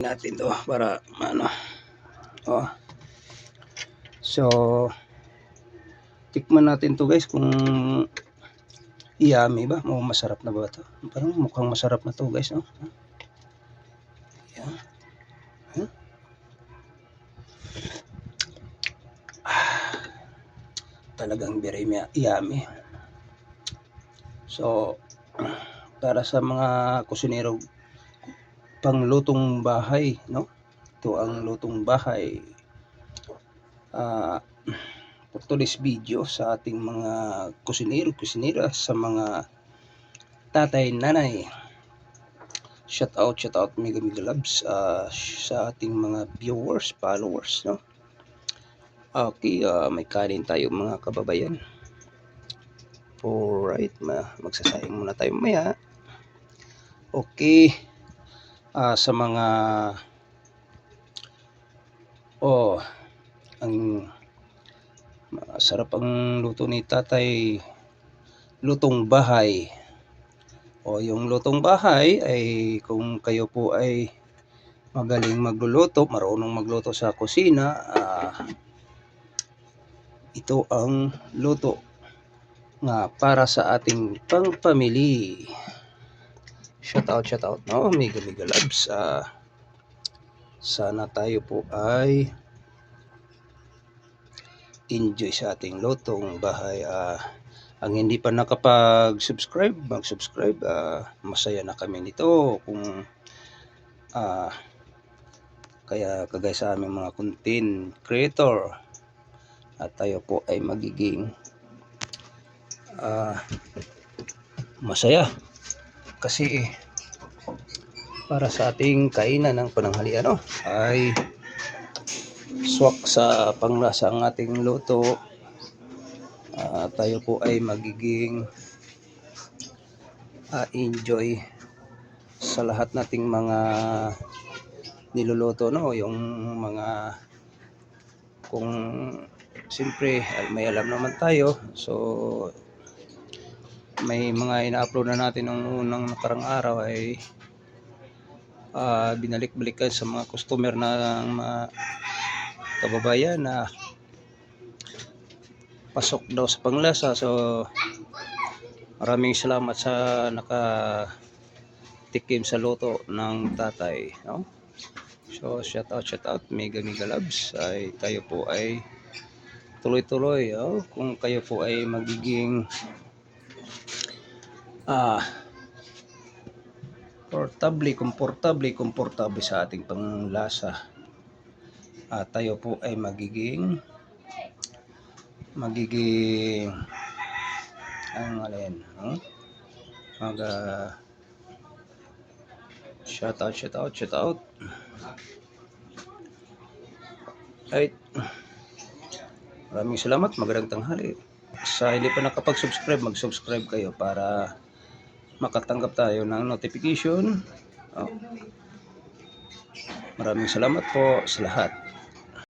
natin to para ano. Oh. So tikman natin to guys kung yummy ba, masarap na ba to? Parang mukhang masarap na to guys, no? Yan. Talagang very yummy. So para sa mga kusinero panglutong bahay, no? Ito ang lutong bahay. For today's video sa ating mga kusinera, sa mga tatay, nanay, shout out mega loves sa ating mga viewers, followers, no? Okay, may kanin tayo mga kababayan. Alright, magsasayang muna tayo maya. Okay, sa mga ang sarap ang luto ni tatay, lutong bahay. Yung lutong bahay ay kung kayo po ay magaling magluluto, marunong magluto sa kusina, ito ang luto nga para sa ating pangpamili. Shout out, no? Mega loves. Sana tayo po ay enjoy sa ating lutong bahay. Ang hindi pa nakapag-subscribe, mag-subscribe. Masaya na kami nito kung kaya kagaya sa aming mga content creator at tayo po ay magiging masaya kasi para sa ating kainan ng pananghalian, no? Ay swak sa panglasa ang ating luto. Tayo po ay magiging enjoy sa lahat nating mga niluluto, no? Yung mga kung siyempre may alam naman tayo, so may mga ina-upload na natin nung unang nakarang araw ay binalik-balikan sa mga customer ng mga kababayan na pasok daw sa panglasa. So maraming salamat sa nakatikim sa luto ng tatay, no? So shout out mega loves. Ay tayo po ay tuloy-tuloy, kung kayo po ay magiging komportable sa ating panglasa, tayo po ay magiging ang alin, shout out. Right. Maraming salamat, magandang tanghali. Sa hindi pa nakapag-subscribe, mag-subscribe kayo para makatanggap tayo ng notification. Maraming salamat po sa lahat.